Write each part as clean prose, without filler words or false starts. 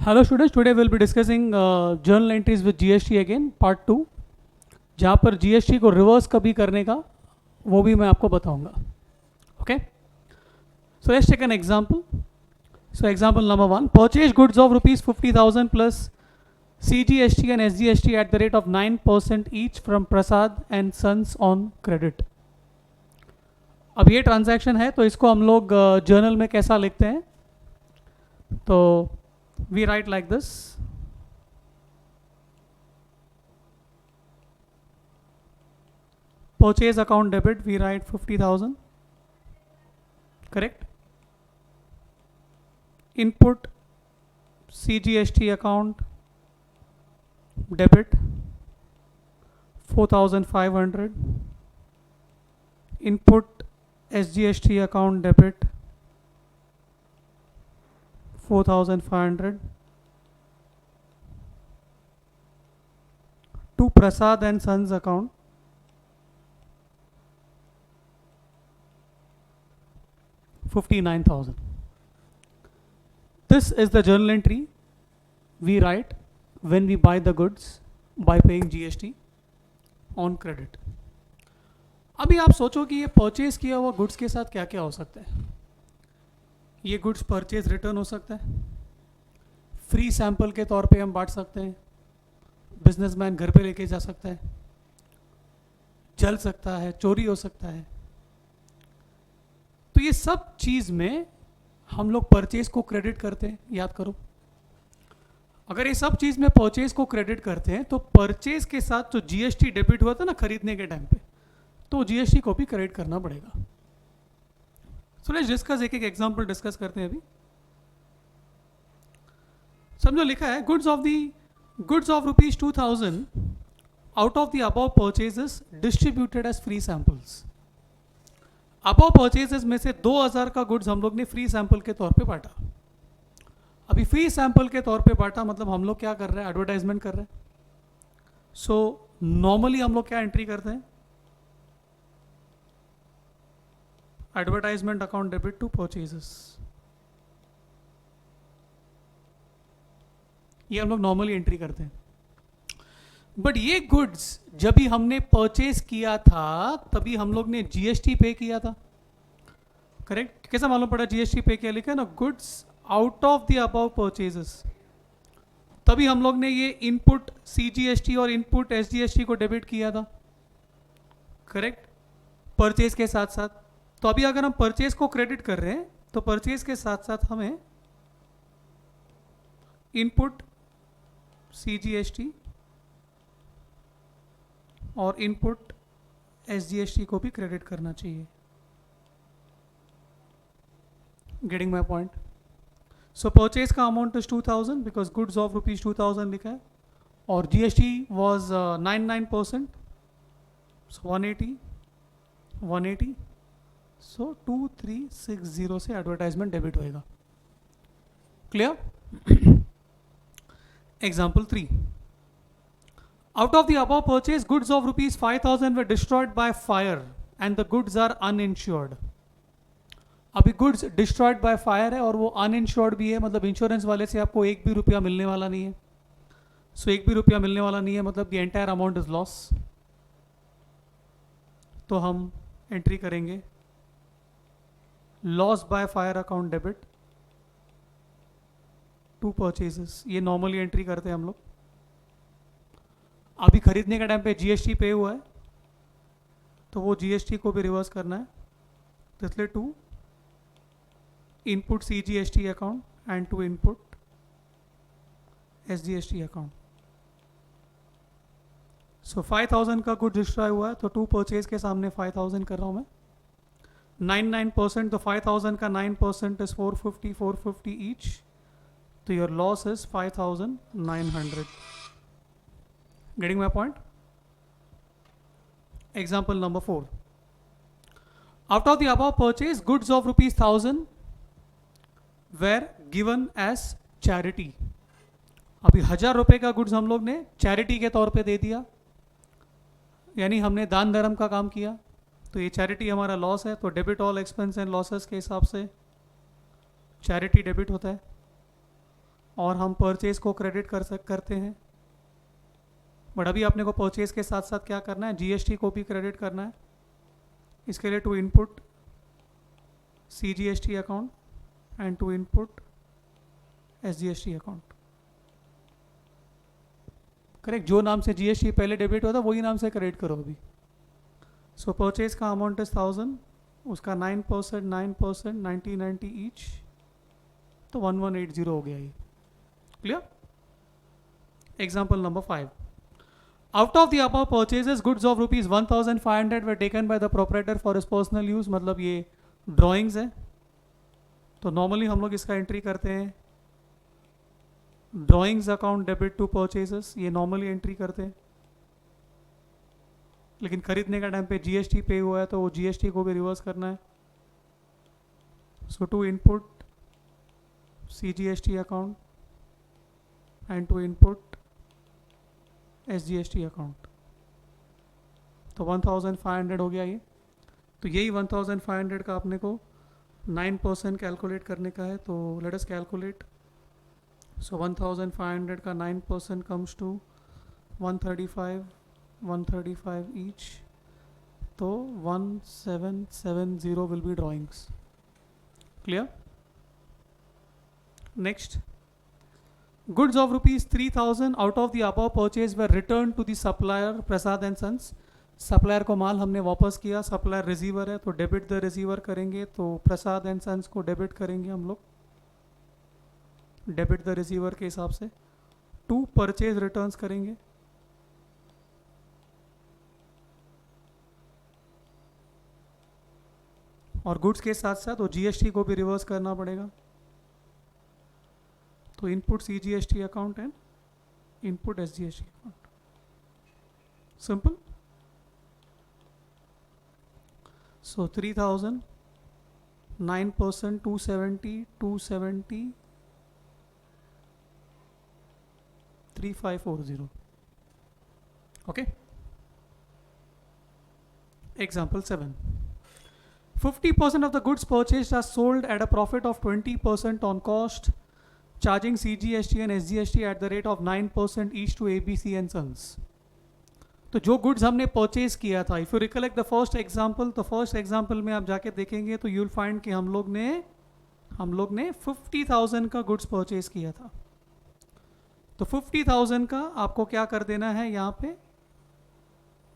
Hello students, today we'll be discussing journal entries with GST again, part 2, जहाँ पर GST को reverse कभी करने का वो भी मैं आपको बताऊंगा. Okay? So let's take an example. So example number 1, purchase goods of rupees 50,000 plus CGST and SGST at the rate of 9% each from Prasad and Sons on credit. अब ये ट्रांजैक्शन है तो इसको हम लोग जर्नल में कैसा लिखते हैं, तो we write like this. Purchase account debit, we write 50,000, correct? Input CGST account debit 4,500. Input SGST account debit 4,500. To Prasad and Sons account 59,000. This is the journal entry we write when we buy the goods by paying GST on credit. अभी आप सोचो कि ये purchase किया हुआ goods के साथ क्या क्या हो सकता है. ये गुड्स परचेज रिटर्न हो सकता है, फ्री सैंपल के तौर पे हम बांट सकते हैं, बिजनेसमैन घर पे लेके जा सकता है, जल सकता है, चोरी हो सकता है. तो ये सब चीज़ में हम लोग परचेज को क्रेडिट करते हैं. याद करो, अगर ये सब चीज़ में परचेज को क्रेडिट करते हैं तो परचेज के साथ जो जीएसटी डेबिट हुआ था ना खरीदने के टाइम पे, तो जीएसटी को भी क्रेडिट करना पड़ेगा. सो लेट्स डिस्कस, एक एक एग्जांपल डिस्कस करते हैं. अभी समझो, लिखा है goods of rupees 2,000 out of the above purchases distributed as free samples. Above purchases में से 2,000 का गुड्स हम लोग ने फ्री सैंपल के तौर पे बांटा. अभी फ्री सैंपल के तौर पे बांटा मतलब हम लोग क्या कर रहे हैं, एडवर्टाइजमेंट कर रहे हैं. सो नॉर्मली हम लोग क्या एंट्री करते हैं, advertisement account debit to purchases. ये हम लोग नॉर्मली एंट्री करते हैं. बट ये गुड्स जब भी हमने परचेज किया था तभी हम लोग ने जीएसटी पे किया था, करेक्ट? कैसा मालूम पड़ा जीएसटी पे किया? लिखा है ना, goods out of the above purchases. तभी हम लोग ने ये इनपुट सीजीएसटी और इनपुट एसजीएसटी को डेबिट किया था, करेक्ट? परचेज के साथ साथ. तो अभी अगर हम परचेज को क्रेडिट कर रहे हैं तो परचेज के साथ साथ हमें इनपुट सीजीएसटी और इनपुट एसजीएसटी को भी क्रेडिट करना चाहिए. Getting my point? So purchase का amount is 2,000 because goods of rupees 2,000 लिखा है और जीएसटी वॉज 99%. सो 180. सो 2360 से एडवर्टाइजमेंट डेबिट होएगा. Clear? Example 3, out of the above purchase, goods of rupees 5,000 were destroyed by fire and the goods are uninsured. अभी goods destroyed by fire है और वो uninsured भी है, मतलब इंश्योरेंस वाले से आपको एक भी रुपया मिलने वाला नहीं है. सो एक भी रुपया मिलने वाला नहीं है मतलब the entire amount is loss. तो हम एंट्री करेंगे loss by fire account debit to purchases. ये नॉर्मली एंट्री करते हैं हम लोग. अभी खरीदने के टाइम पे जीएसटी पे हुआ है तो वो जीएसटी को भी रिवर्स करना है, तो इसलिए to input CGST account and to input SGST account. So 5,000 का गुड डिस्ट्रॉय हुआ है तो टू परचेज के सामने 5,000 कर रहा हूँ मैं. 99% तो 5,000 का 9% इज 450 ईच, तो your loss is 5,900. Getting my point? Example number 4. Out of the above purchase, goods of rupees 1,000 were given as charity. अभी 1,000 रुपये का गुड्स हम लोग ने चैरिटी के तौर पे दे दिया, यानी हमने दान धर्म का काम किया. तो ये चैरिटी हमारा लॉस है, तो debit all expense and losses के हिसाब से चैरिटी डेबिट होता है. और हम परचेज को क्रेडिट करते हैं, बट अभी अपने को परचेज के साथ साथ क्या करना है, जीएसटी को भी क्रेडिट करना है। इसके लिए to input CGST account and to input SGST account. Correct, जो नाम से जीएसटी पहले डेबिट होता वही नाम से क्रेडिट करो अभी। सो परचेज का अमाउंट इज 1000, उसका 9%, 9%, 90 ईच, तो 1180 हो गया ये। Clear? Example number 5, out of the above purchases goods of rupees 1500 were taken by the proprietor for his personal use. मतलब ये ड्राइंग्स है, तो नॉर्मली हम लोग इसका एंट्री करते हैं drawings account debit to purchases, ये नॉर्मली एंट्री करते हैं। लेकिन खरीदने का टाइम पे जीएसटी पे हुआ है तो वो जीएसटी को भी रिवर्स करना है। So to input CGST account and to input SGST account, तो 1500 हो गया ये। तो यही 1500 का अपने को 9% कैलकुलेट करने का है, तो लेट अस कैलकुलेट। सो 1500 का 9% कम्स टू 135 ईच, तो 1770 will be drawings. Clear? Next, goods of rupees 3000 out of the above purchase were returned to the supplier Prasad and Sons। Supplier को माल हमने वापस किया, सप्लायर रिसीवर है तो डेबिट द रिसीवर करेंगे, तो प्रसाद एंड सन्स को डेबिट करेंगे हम लोग, डेबिट द रिसीवर के हिसाब से। टू परचेज रिटर्न्स करेंगे, और गुड्स के साथ साथ वो जीएसटी को भी रिवर्स करना पड़ेगा, तो input CGST account and input SGST account. Simple. So 3000, 9%, 270, 3540। Okay. Example 7. 50% of the goods purchased are sold at a profit of 20% on cost, charging CGST and SGST at the rate of 9% each to ABC and Sons। तो जो goods हमने purchase किया था, if you recollect the first example, तो first example में आप जाके देखेंगे तो यू विल फाइंड कि हम लोग ने 50,000 का गुड्स परचेज किया था। तो 50,000 का आपको क्या कर देना है यहाँ पे,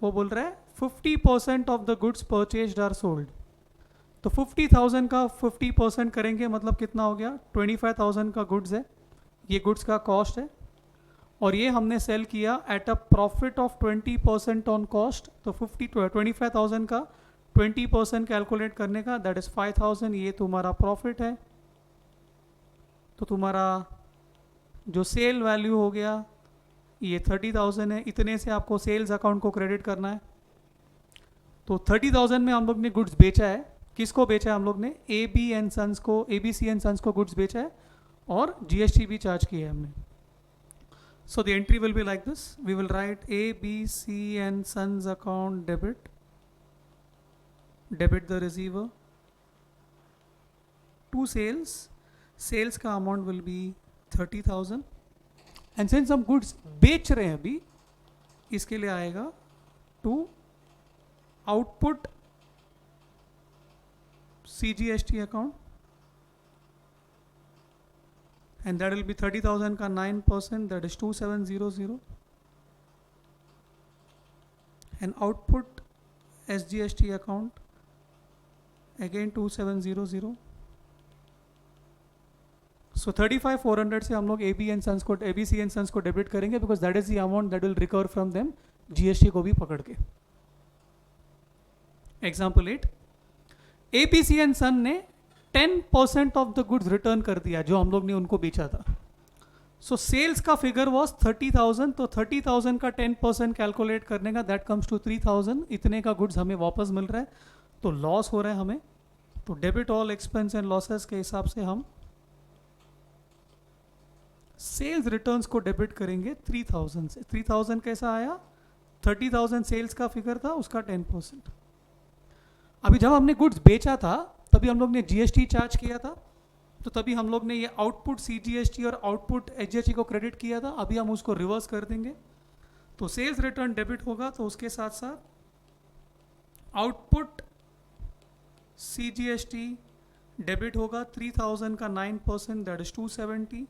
वो बोल रहा है 50% of the goods purchased are sold. तो 50,000 का 50% करेंगे, मतलब कितना हो गया, 25,000 का गुड्स है, ये गुड्स का कॉस्ट है, और ये हमने सेल किया at a profit of 20% on cost. तो 25,000 का 20% कैलकुलेट करने का, दैट इज 5,000, ये तुम्हारा प्रॉफिट है। तो तुम्हारा जो सेल वैल्यू हो गया ये 30,000 है, इतने से आपको सेल्स अकाउंट को क्रेडिट करना है। तो 30,000 में हम लोग ने गुड्स बेचा है, किसको बेचा है हम लोग ने, ABC एंड सन्स को गुड्स बेचा है, और जीएसटी भी चार्ज किया है हमने। So the entry will be like this. We will write ABC and Sons account debit the receiver to sales का amount will be 30,000, and since हम goods बेच रहे हैं अभी, इसके लिए आएगा to output CGST account, and that will be 30,000 का 9%, that is 2700, and output SGST account again 2700। So 35,400 से हम लोग ABC and Sons को डेबिट करेंगे, because that is the amount that will recover from them, GST को भी पकड़ के। Example 8, ABC and Son ने 10% ऑफ द गुड्स रिटर्न कर दिया जो हम लोग ने उनको बेचा था। सो सेल्स का फिगर वॉज 30,000, तो 30,000 का 10% कैलकुलेट करने का, दैट कम्स टू 3,000। इतने का गुड्स हमें वापस मिल रहा है, तो लॉस हो रहा है हमें, तो debit all expense and losses के हिसाब से हम सेल्स रिटर्न्स को डेबिट करेंगे 3,000 से। 3,000 कैसा आया, 30,000 सेल्स का फिगर था, उसका 10%। अभी जब हमने गुड्स बेचा था तभी हम लोग ने जीएसटी चार्ज किया था तो तभी हम लोग ने ये आउटपुट CGST और आउटपुट HGST को क्रेडिट किया था, अभी हम उसको रिवर्स कर देंगे। तो सेल्स रिटर्न डेबिट होगा, तो उसके साथ साथ आउटपुट CGST डेबिट होगा 3000 का 9%, दैट इज 270।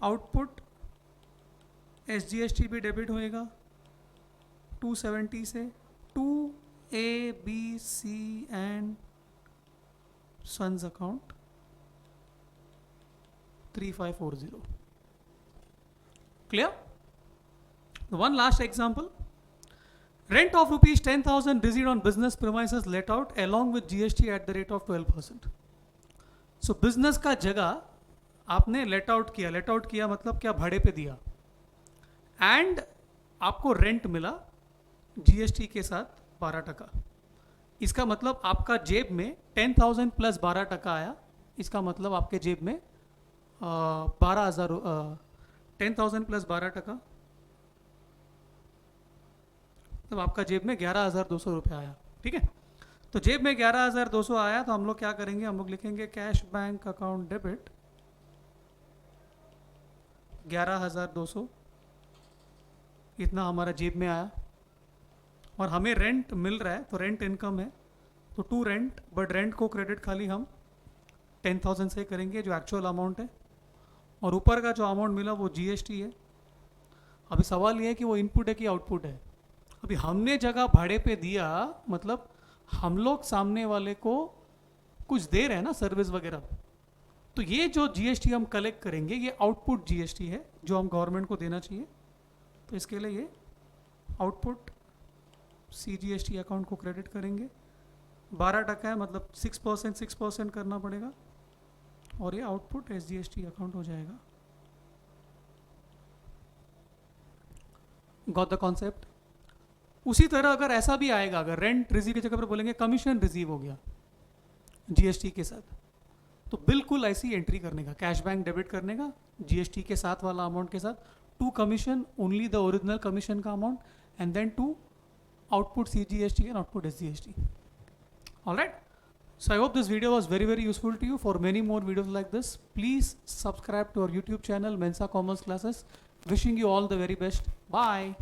आउटपुट SGST भी डेबिट होएगा 270 से 2A B C and sons account 3540। Clear? One last example. Rent of rupees 10,000 received on business premises let out along with GST at the rate of 12%. So business का जगह आपने let out किया मतलब क्या, भाड़े पे दिया, एंड आपको रेंट मिला GST के साथ 12%। इसका मतलब आपका जेब में 10,000 प्लस 12% आया, इसका मतलब आपके जेब में 12,000, 10,000 प्लस 12%, तब आपका जेब में 11,200 रुपये आया। ठीक है, तो जेब में 11,200 आया, तो हम लोग क्या करेंगे, हम लोग लिखेंगे कैश बैंक अकाउंट डेबिट 11,200, इतना हमारा जेब में आया, और हमें रेंट मिल रहा है, तो रेंट इनकम है, तो टू रेंट, बट रेंट को क्रेडिट खाली हम 10,000 से करेंगे जो एक्चुअल अमाउंट है, और ऊपर का जो अमाउंट मिला वो GST है। अभी सवाल ये है कि वो इनपुट है कि आउटपुट है। अभी हमने जगह भाड़े पे दिया, मतलब हम लोग सामने वाले को कुछ दे रहे हैं ना, सर्विस वगैरह, तो ये जो GST हम कलेक्ट करेंगे ये आउटपुट GST है जो हम गवर्नमेंट को देना चाहिए। तो इसके लिए ये आउटपुट CGST अकाउंट को क्रेडिट करेंगे, 12% है, मतलब 6% करना पड़ेगा, और ये आउटपुट SGST अकाउंट हो जाएगा। Got the concept? उसी तरह अगर ऐसा भी आएगा, अगर रेंट रिसीव की जगह पर बोलेंगे कमीशन रिसीव हो गया GST के साथ, तो बिल्कुल ऐसी एंट्री करने का, कैश बैंक डेबिट करने का GST के साथ वाला अमाउंट के साथ, to commission only the original commission का amount, and then to output CGST and output SGST. All right. So I hope this video was very, very useful to you. For many more videos like this, please subscribe to our YouTube channel, Mensa Commerce Classes. Wishing you all the very best. Bye.